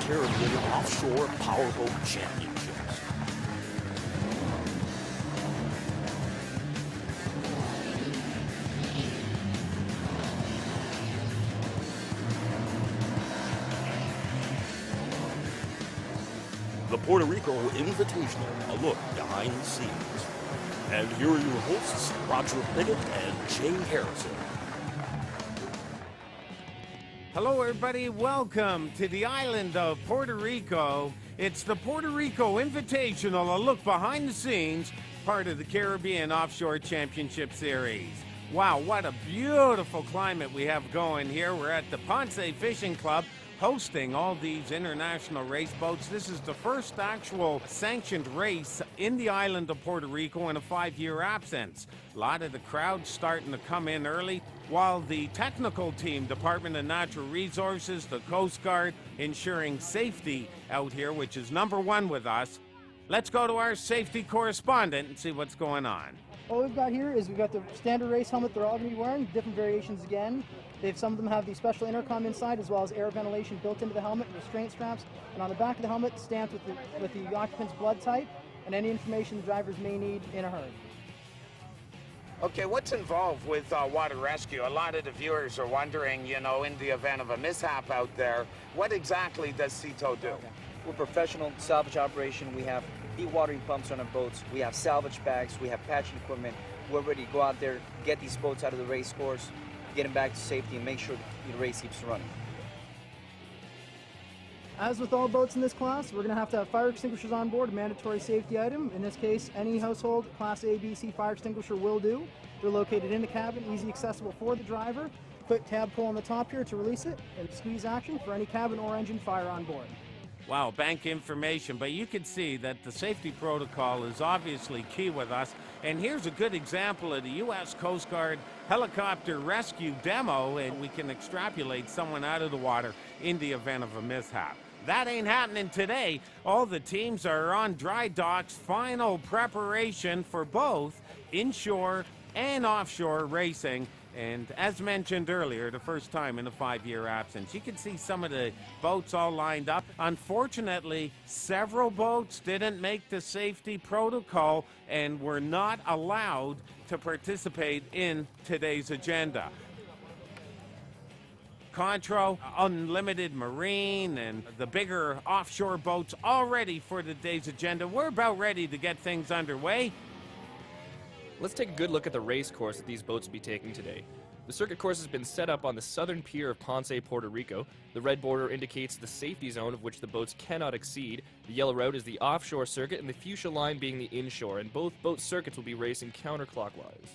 Caribbean Offshore Powerboat Championships. The Puerto Rico Invitational, a look behind the scenes. And here are your hosts, Roger Biggett and Jay Harrison. Hello everybody, welcome to the island of Puerto Rico. It's the Puerto Rico Invitational, a look behind the scenes, part of the Caribbean Offshore Championship Series. Wow, what a beautiful climate we have going here. We're at the Ponce Fishing Club, hosting all these international race boats. This is the first actual sanctioned race in the island of Puerto Rico in a 5-year absence. A lot of the crowd starting to come in early, while the technical team, Department of Natural Resources, the Coast Guard, ensuring safety out here, which is #1 with us. Let's go to our safety correspondent and see what's going on. What we've got here is we've got the standard race helmet they're all going to be wearing, different variations again. Some of them have the special intercom inside, as well as air ventilation built into the helmet, restraint straps, and on the back of the helmet, stamped with the occupant's blood type and any information the drivers may need in a hurry. Okay, what's involved with water rescue? A lot of the viewers are wondering, you know, in the event of a mishap out there, what exactly does CITO do? Okay. We're a professional salvage operation. We have dewatering pumps on our boats. We have salvage bags. We have patching equipment. We're ready to go out there, get these boats out of the race course, get them back to safety, and make sure the race keeps running. As with all boats in this class, we're going to have fire extinguishers on board, a mandatory safety item. In this case, any household Class A, B, C fire extinguisher will do. They're located in the cabin, easy accessible for the driver. Quick tab pull on the top here to release it, and squeeze action for any cabin or engine fire on board. Wow, bank information, but you can see that the safety protocol is obviously key with us. And here's a good example of the U.S. Coast Guard helicopter rescue demo, and we can extrapolate someone out of the water in the event of a mishap. That ain't happening today. All the teams are on dry docks, final preparation for both inshore and offshore racing. And as mentioned earlier, the first time in a 5-year absence. You can see some of the boats all lined up. Unfortunately, several boats didn't make the safety protocol and were not allowed to participate in today's agenda. Contro, Unlimited Marine, and the bigger offshore boats all ready for today's agenda. We're about ready to get things underway. Let's take a good look at the race course that these boats will be taking today. The circuit course has been set up on the southern pier of Ponce, Puerto Rico. The red border indicates the safety zone of which the boats cannot exceed. The yellow route is the offshore circuit, and the fuchsia line being the inshore, and both boat circuits will be racing counterclockwise.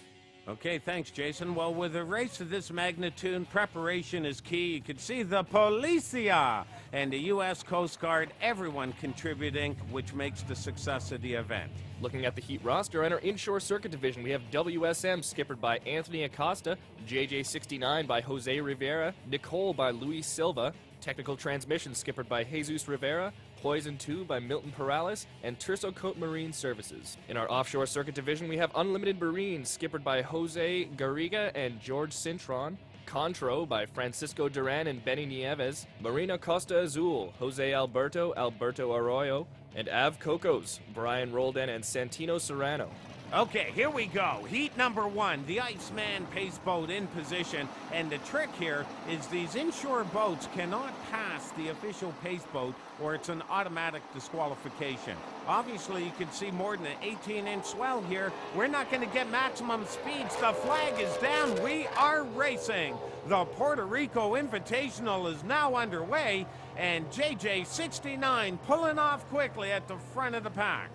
Okay, thanks, Jason. Well, with a race of this magnitude, preparation is key. You can see the Policia and the U.S. Coast Guard, everyone contributing, which makes the success of the event. Looking at the heat roster, in our inshore circuit division, we have WSM skippered by Anthony Acosta, JJ69 by Jose Rivera, Nicole by Luis Silva, technical transmission skippered by Jesus Rivera, Poison 2 by Milton Perales, and Terso Coat Marine Services. In our offshore circuit division, we have Unlimited Marine, skippered by Jose Garriga and George Cintron, Contro by Francisco Duran and Benny Nieves, Marina Costa Azul, Jose Alberto Arroyo, and Av Cocos, Brian Roldan and Santino Serrano. Okay, here we go. Heat #1, the ICEMAN pace boat in position. And the trick here is these inshore boats cannot pass the official pace boat or it's an automatic disqualification. Obviously, you can see more than an 18-inch swell here. We're not going to get maximum speeds. The flag is down. We are racing. The Puerto Rico Invitational is now underway, and JJ69 pulling off quickly at the front of the pack.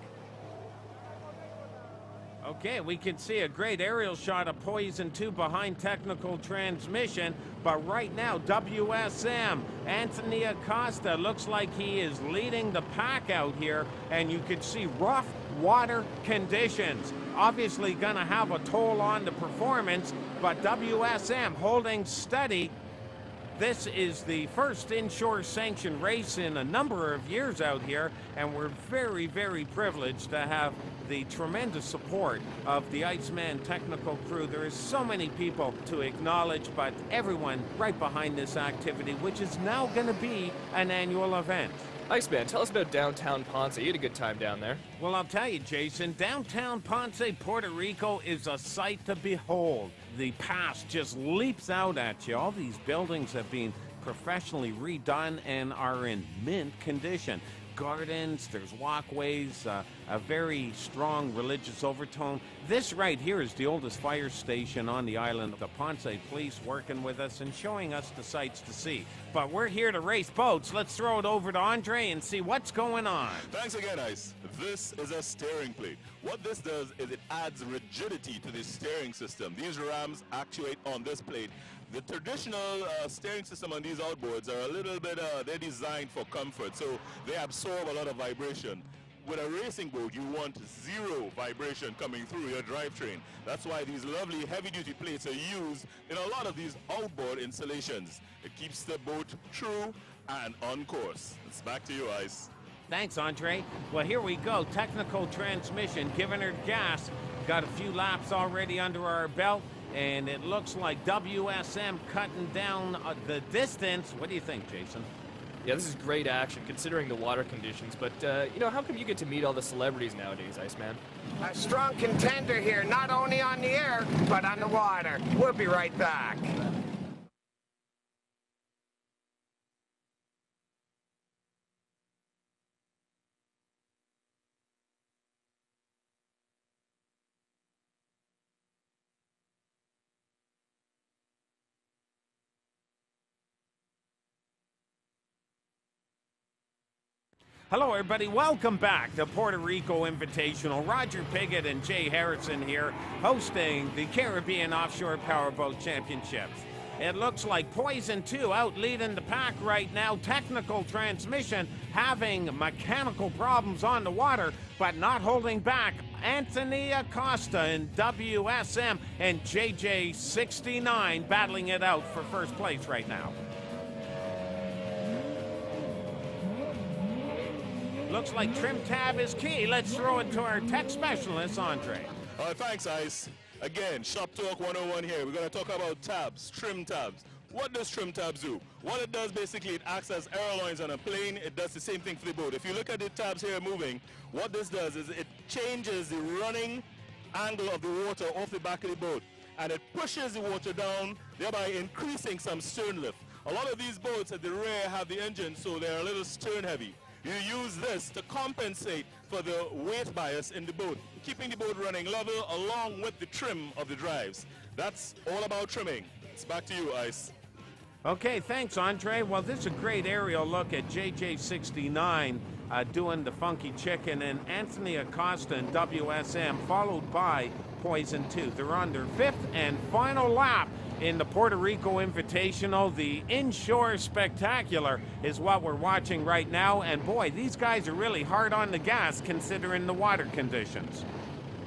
Okay, we can see a great aerial shot of Poison 2 behind technical transmission, but right now, WSM, Anthony Acosta, looks like he is leading the pack out here, and you can see rough water conditions. Obviously gonna have a toll on the performance, but WSM holding steady. This is the first inshore sanctioned race in a number of years out here, and we're very, very privileged to have the tremendous support of the ICEMAN technical crew. There is so many people to acknowledge, but everyone right behind this activity, which is now going to be an annual event. ICEMAN, tell us about downtown Ponce. You had a good time down there. Well, I'll tell you, Jason, downtown Ponce, Puerto Rico is a sight to behold. The past just leaps out at you. All these buildings have been professionally redone and are in mint condition. Gardens, there's walkways, a very strong religious overtone. This right here is the oldest fire station on the island. The Ponce police working with us and showing us the sights to see. But we're here to race boats. Let's throw it over to Andre and see what's going on. Thanks again, Ice. This is a steering plate. What this does is it adds rigidity to the steering system. These rams actuate on this plate. The traditional steering system on these outboards are a little bit, they're designed for comfort, so they absorb a lot of vibration. With a racing boat, you want zero vibration coming through your drivetrain. That's why these lovely heavy-duty plates are used in a lot of these outboard installations. It keeps the boat true and on course. It's back to you, Ice. Thanks, Andre. Well, here we go. Technical transmission, giving her gas. Got a few laps already under our belt, and it looks like WSM cutting down the distance. What do you think, Jason? Yeah, this is great action considering the water conditions, but, you know, how come you get to meet all the celebrities nowadays, Iceman? A strong contender here, not only on the air, but on the water. We'll be right back. Hello, everybody. Welcome back to Puerto Rico Invitational. Roger Piggott and Jay Harrison here, hosting the Caribbean Offshore Powerboat Championships. It looks like Poison 2 out leading the pack right now. Technical transmission having mechanical problems on the water, but not holding back. Anthony Acosta in WSM and JJ69 battling it out for first place right now. Looks like trim tab is key. Let's throw it to our tech specialist, Andre. Thanks, Ice. Again, Shop Talk 101 here. We're going to talk about tabs, trim tabs. What does trim tabs do? What it does, basically, it acts as airlines on a plane. It does the same thing for the boat. If you look at the tabs here moving, what this does is it changes the running angle of the water off the back of the boat, and it pushes the water down, thereby increasing some stern lift. A lot of these boats at the rear have the engine, so they're a little stern heavy. You use this to compensate for the weight bias in the boat, keeping the boat running level along with the trim of the drives. That's all about trimming. It's back to you, Ice. Okay, thanks, Andre. Well, this is a great aerial look at JJ69 doing the funky chicken, and Anthony Acosta and WSM, followed by Poison 2. They're on their fifth and final lap in the Puerto Rico Invitational. The Inshore Spectacular is what we're watching right now, and boy, these guys are really hard on the gas considering the water conditions.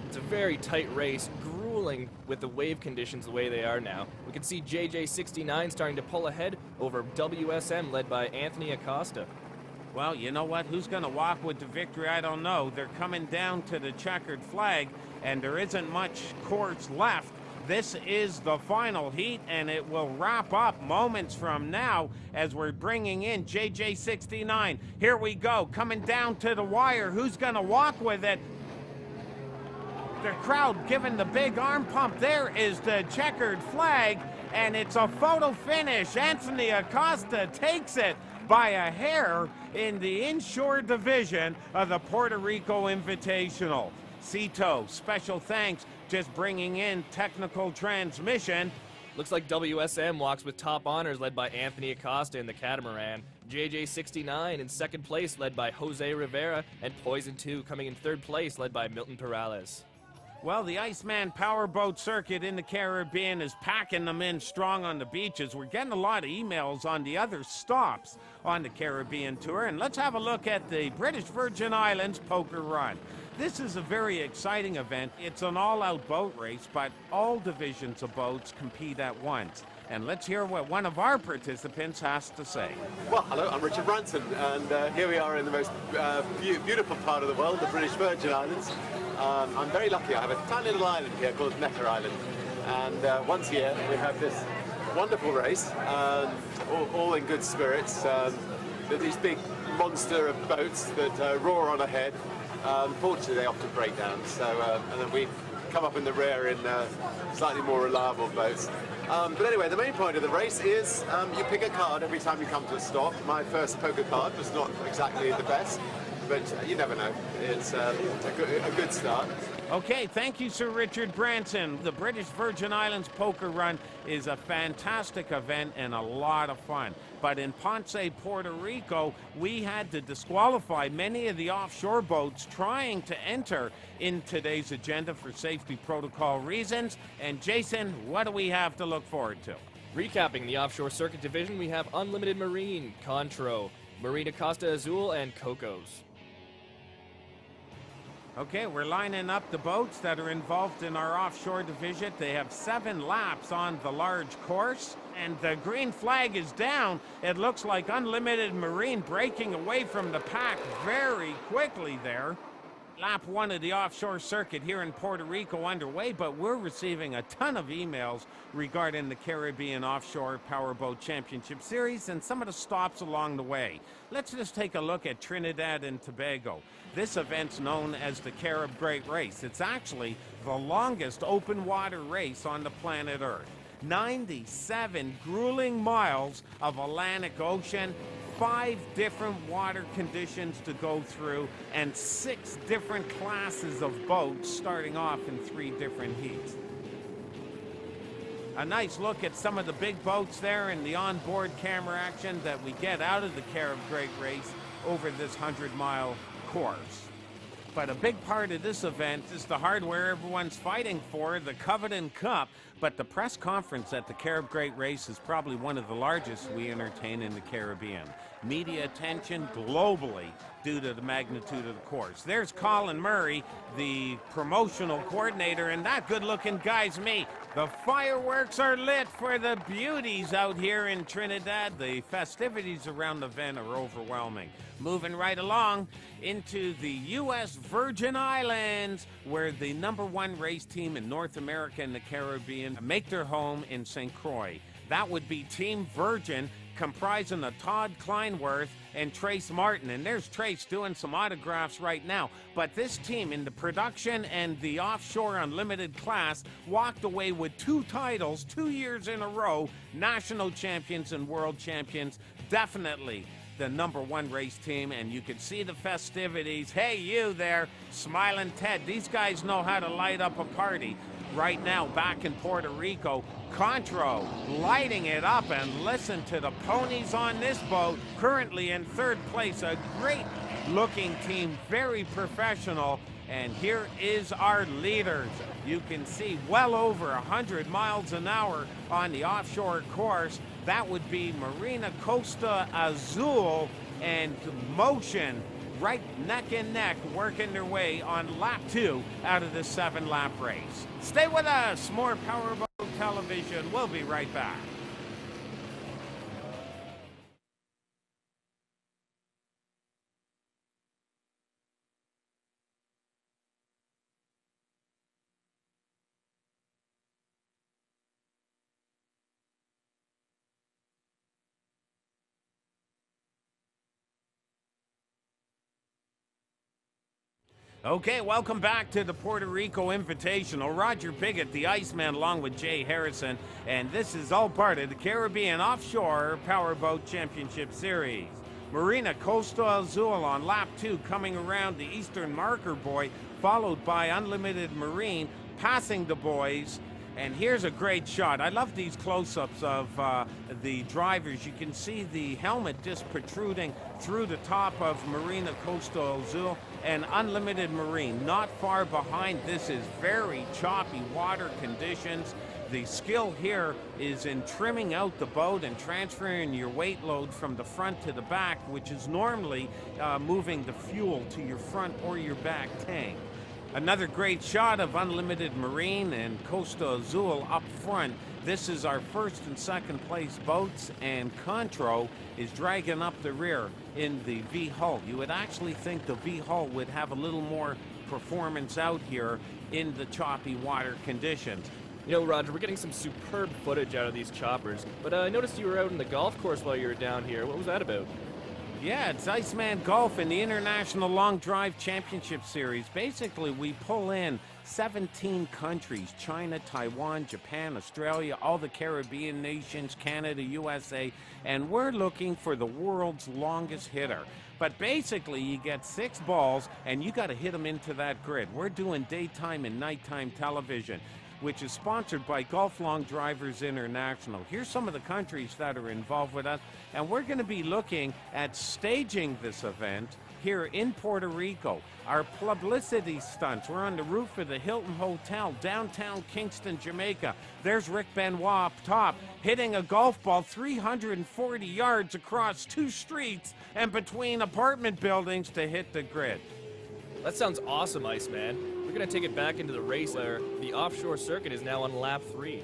It's a very tight race, grueling with the wave conditions the way they are now. We can see JJ69 starting to pull ahead over WSM led by Anthony Acosta. Well, you know what? Who's going to walk with the victory? I don't know. They're coming down to the checkered flag, and there isn't much course left. This is the final heat, and it will wrap up moments from now as we're bringing in JJ69. Here we go, coming down to the wire. Who's going to walk with it? The crowd giving the big arm pump. There is the checkered flag, and it's a photo finish. Anthony Acosta takes it by a hair in the inshore division of the Puerto Rico Invitational. Cito, special thanks, just bringing in technical transmission. Looks like WSM walks with top honors led by Anthony Acosta in the catamaran. JJ69 in second place led by Jose Rivera, and Poison 2 coming in third place led by Milton Perales. Well, the ICEMAN Powerboat circuit in the Caribbean is packing them in strong on the beaches. We're getting a lot of emails on the other stops on the Caribbean tour, and let's have a look at the British Virgin Islands poker run. This is a very exciting event. It's an all-out boat race, but all divisions of boats compete at once. And let's hear what one of our participants has to say. Well, hello, I'm Richard Branson, and here we are in the most beautiful part of the world, the British Virgin Islands. I'm very lucky. I have a tiny little island here called Necker Island, and once a year we have this wonderful race, all in good spirits. These big monster of boats that roar on ahead. Unfortunately, they often break down, so and then we come up in the rear in slightly more reliable boats. But anyway, the main point of the race is you pick a card every time you come to a stop. My first poker card was not exactly the best, but you never know. It's a good start. Okay, thank you, Sir Richard Branson. The British Virgin Islands Poker Run is a fantastic event and a lot of fun. But in Ponce, Puerto Rico, we had to disqualify many of the offshore boats trying to enter in today's agenda for safety protocol reasons. And Jason, what do we have to look forward to? Recapping the offshore circuit division, we have Unlimited Marine, Contro, Marina Costa Azul, and Cocos. Okay, we're lining up the boats that are involved in our offshore division. They have 7 laps on the large course, and the green flag is down. It looks like Unlimited Marine breaking away from the pack very quickly there. Lap 1 of the offshore circuit here in Puerto Rico underway, but we're receiving a ton of emails regarding the Caribbean Offshore Powerboat Championship Series and some of the stops along the way. Let's just take a look at Trinidad and Tobago. This event's known as the Carib Great Race. It's actually the longest open water race on the planet Earth. 97 grueling miles of Atlantic Ocean, 5 different water conditions to go through, and 6 different classes of boats starting off in 3 different heats. A nice look at some of the big boats there and the onboard camera action that we get out of the Carib Great Race over this 100-mile course. But a big part of this event is the hardware everyone's fighting for, the Covenant Cup. But the press conference at the Carib Great Race is probably one of the largest we entertain in the Caribbean. Media attention globally due to the magnitude of the course. There's Colin Murray, the promotional coordinator, and that good-looking guy's me. The fireworks are lit for the beauties out here in Trinidad. The festivities around the event are overwhelming. Moving right along into the U.S. Virgin Islands, where the #1 race team in North America and the Caribbean make their home in St. Croix. That would be Team Virgin, comprising of Todd Kleinworth and Trace Martin. And there's Trace doing some autographs right now. But this team in the production and the offshore unlimited class walked away with 2 titles 2 years in a row, national champions and world champions. Definitely the #1 race team, and you can see the festivities. Hey, you there, Smiling Ted. These guys know how to light up a party. Right now, back in Puerto Rico, Contro lighting it up, and listen to the ponies on this boat, currently in 3rd place. A great looking team, very professional. And here is our leaders. You can see well over 100 miles an hour on the offshore course. That would be Marina Costa Azul and Motion right neck and neck, working their way on lap 2 out of this 7-lap race. Stay with us. More Powerboat Television. We'll be right back. Okay, welcome back to the Puerto Rico Invitational. Roger Biggett, the Iceman, along with Jay Harrison, and this is all part of the Caribbean Offshore Powerboat Championship Series. Marina Costa Azul on lap 2, coming around the eastern marker buoy, followed by Unlimited Marine, passing the buoys. And here's a great shot. I love these close-ups of the drivers. You can see the helmet just protruding through the top of Marina Costa Azul, and Unlimited Marine not far behind. This is very choppy water conditions. The skill here is in trimming out the boat and transferring your weight load from the front to the back, which is normally moving the fuel to your front or your back tank. Another great shot of Unlimited Marine and Costa Azul up front. This is our first and second place boats, and Contro is dragging up the rear in the V hull. You would actually think the V hull would have a little more performance out here in the choppy water conditions. You know, Roger, we're getting some superb footage out of these choppers, but I noticed you were out in the golf course while you were down here. What was that about? Yeah, it's ICEMAN Golf in the International Long Drive Championship Series. Basically, we pull in 17 countries: China, Taiwan, Japan, Australia, all the Caribbean nations, Canada, USA, and we're looking for the world's longest hitter. But basically, you get 6 balls, and you got to hit them into that grid. We're doing daytime and nighttime television, which is sponsored by Golf Long Drivers International. Here's some of the countries that are involved with us, and we're going to be looking at staging this event here in Puerto Rico. Our publicity stunts, we're on the roof of the Hilton Hotel, downtown Kingston, Jamaica. There's Rick Benoit up top, hitting a golf ball 340 yards across 2 streets and between apartment buildings to hit the grid. That sounds awesome, Iceman. We're going to take it back into the race where the offshore circuit is now on lap 3.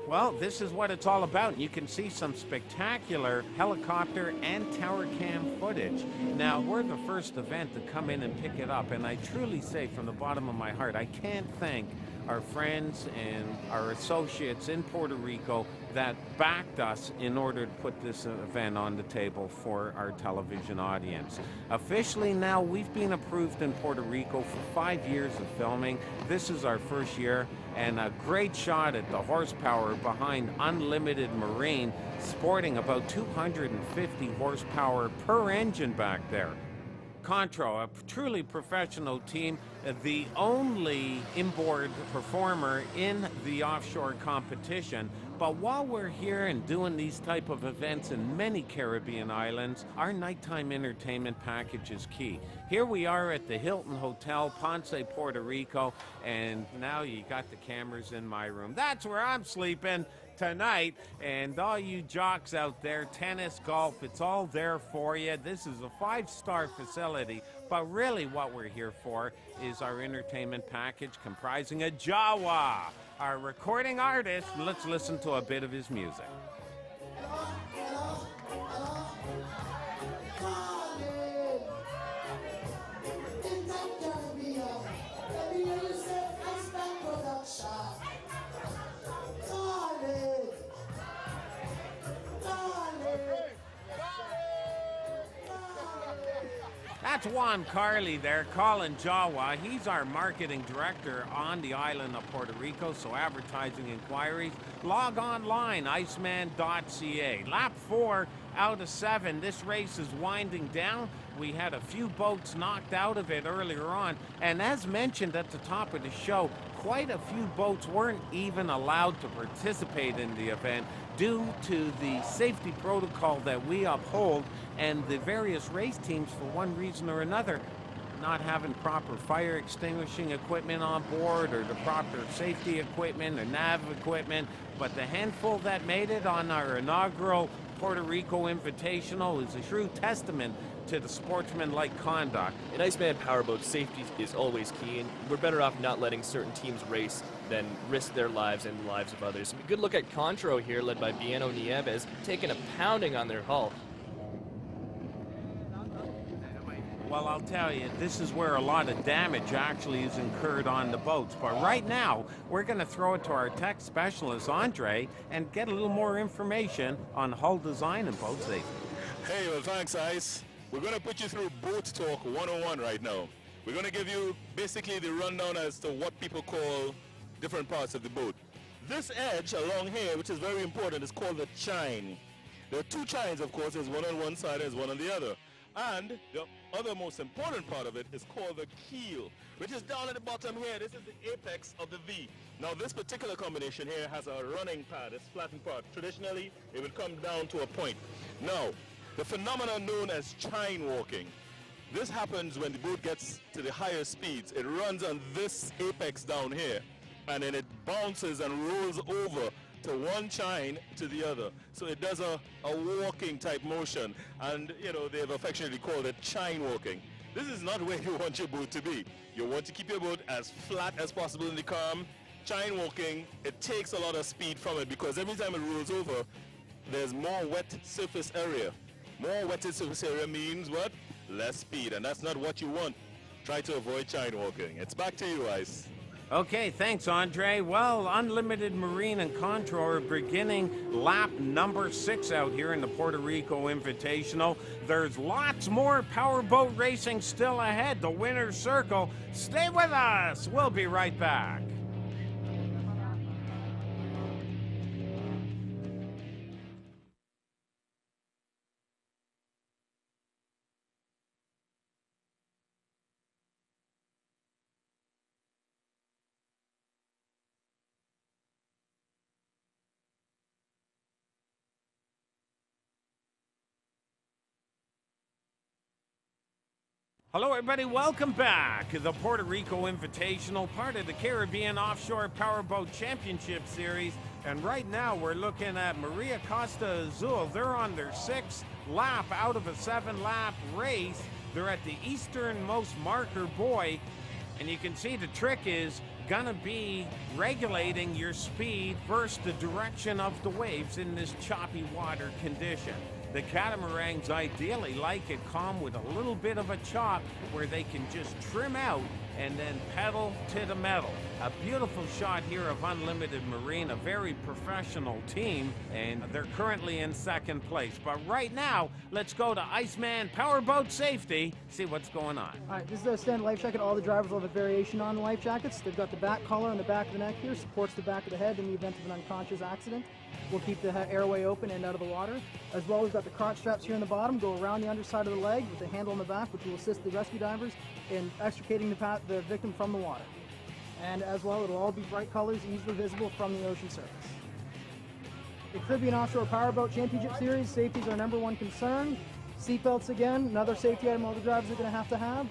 Well, this is what it's all about. You can see some spectacular helicopter and tower cam footage. Now, we're the first event to come in and pick it up, and I truly say from the bottom of my heart, I can't thank our friends and our associates in Puerto Rico that backed us in order to put this event on the table for our television audience. Officially now, we've been approved in Puerto Rico for 5 years of filming. This is our first year, and a great shot at the horsepower behind Unlimited Marine, sporting about 250 horsepower per engine back there. Contro, a truly professional team, the only inboard performer in the offshore competition. But while we're here and doing these type of events in many Caribbean islands, our nighttime entertainment package is key. Here we are at the Hilton Hotel, Ponce, Puerto Rico, and now you got the cameras in my room. That's where I'm sleeping tonight, and all you jocks out there, tennis, golf, it's all there for you. This is a 5-star facility, but really what we're here for is our entertainment package comprising of Jawa, our recording artist. Let's listen to a bit of his music. That's Juan Carly there, calling Jawa. He's our marketing director on the island of Puerto Rico, so advertising inquiries, log online, iceman.ca. Lap 4 out of 7. This race is winding down. We had a few boats knocked out of it earlier on, and as mentioned at the top of the show, quite a few boats weren't even allowed to participate in the event due to the safety protocol that we uphold, and the various race teams, for one reason or another, not having proper fire extinguishing equipment on board or the proper safety equipment or nav equipment. But the handful that made it on our inaugural Puerto Rico Invitational is a true testament to the sportsmanlike conduct. In Iceman Powerboat, safety is always key, and we're better off not letting certain teams race than risk their lives and the lives of others. A good look at Contro here, led by Bieno Nieves, taking a pounding on their hull. Well, I'll tell you, this is where a lot of damage actually is incurred on the boats. But right now, we're going to throw it to our tech specialist, Andre, and get a little more information on hull design and boat safety. Hey, well, thanks, Ice. We're going to put you through Boat Talk 101 right now. We're going to give you basically the rundown as to what people call different parts of the boat. This edge along here, which is very important, is called the chine. There are 2 chines, of course. There's one on one side, there's one on the other. And the other most important part of it is called the keel, which is down at the bottom here. This is the apex of the V. Now, this particular combination here has a running pad, it's flattened part. Traditionally, it would come down to a point. Now, the phenomenon known as chine walking. This happens when the boat gets to the higher speeds. It runs on this apex down here, and then it bounces and rolls over to one chine to the other. So it does a walking type motion, and you know, they've affectionately called it chine walking. This is not where you want your boat to be. You want to keep your boat as flat as possible in the calm. Chine walking, it takes a lot of speed from it because every time it rolls over, there's more wet surface area. More wet surface area means what? Less speed, and that's not what you want. Try to avoid chine walking. It's back to you, Ice. Okay, thanks, Andre. Well, Unlimited Marine and Contour are beginning lap number 6 out here in the Puerto Rico Invitational. There's lots more powerboat racing still ahead. The winner's circle. Stay with us. We'll be right back. Hello, everybody. Welcome back to the Puerto Rico Invitational, part of the Caribbean Offshore Powerboat Championship Series. And right now, we're looking at Maria Costa Azul. They're on their 6th lap out of a 7-lap race. They're at the easternmost marker buoy. And you can see the trick is gonna be regulating your speed versus the direction of the waves in this choppy water condition. The catamarans ideally like it calm with a little bit of a chop where they can just trim out and then pedal to the metal. A beautiful shot here of Unlimited Marine, a very professional team, and they're currently in 2nd place. But right now, let's go to ICEMAN Powerboat Safety, see what's going on. All right, this is a standard life jacket. All the drivers will have a variation on the life jackets. They've got the back collar on the back of the neck here, supports the back of the head in the event of an unconscious accident. We'll keep the airway open and out of the water. As well, we've got the crotch straps here in the bottom, go around the underside of the leg with the handle in the back, which will assist the rescue divers in extricating the victim from the water. And as well, it'll all be bright colors, easily visible from the ocean surface. The Caribbean Offshore Powerboat Championship Series, safety is our #1 concern. Seatbelts again, another safety item all the drivers are going to have.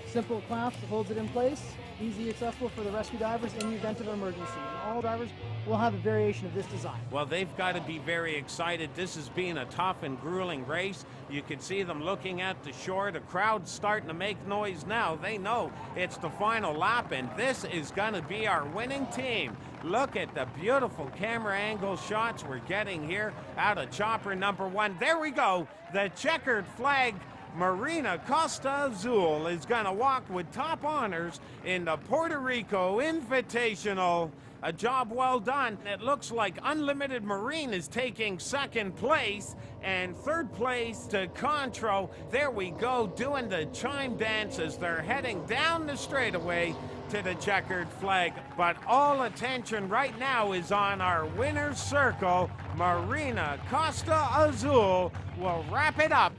Simple clasp that holds it in place, easy accessible for the rescue divers in the event of emergency. And all drivers will have a variation of this design. Well, they've got to be very excited. This has been a tough and grueling race. You can see them looking at the shore. The crowd's starting to make noise now. They know it's the final lap, and this is going to be our winning team. Look at the beautiful camera angle shots we're getting here out of chopper #1. There we go. The checkered flag Marina Costa Azul is going to walk with top honors in the Puerto Rico Invitational. A job well done. It looks like Unlimited Marine is taking 2nd place and 3rd place to Contro. There we go, doing the chime dance as they're heading down the straightaway to the checkered flag. But all attention right now is on our winner's circle. Marina Costa Azul will wrap it up.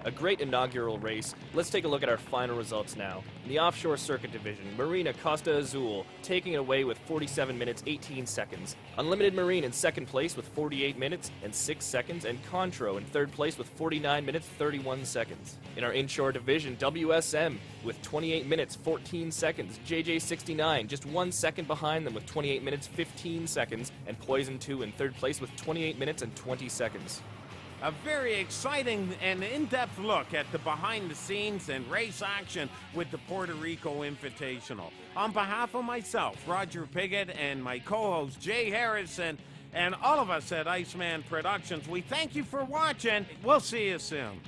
A great inaugural race. Let's take a look at our final results now. In the Offshore Circuit Division, Marina Costa Azul taking it away with 47 minutes, 18 seconds. Unlimited Marine in 2nd place with 48 minutes and 6 seconds, and Contro in 3rd place with 49 minutes, 31 seconds. In our Inshore Division, WSM with 28 minutes, 14 seconds. JJ69 just 1 second behind them with 28 minutes, 15 seconds, and Poison 2 in 3rd place with 28 minutes and 20 seconds. A very exciting and in-depth look at the behind-the-scenes and race action with the Puerto Rico Invitational. On behalf of myself, Roger Piggott, and my co-host, Jay Harrison, and all of us at ICEMAN Productions, we thank you for watching. We'll see you soon.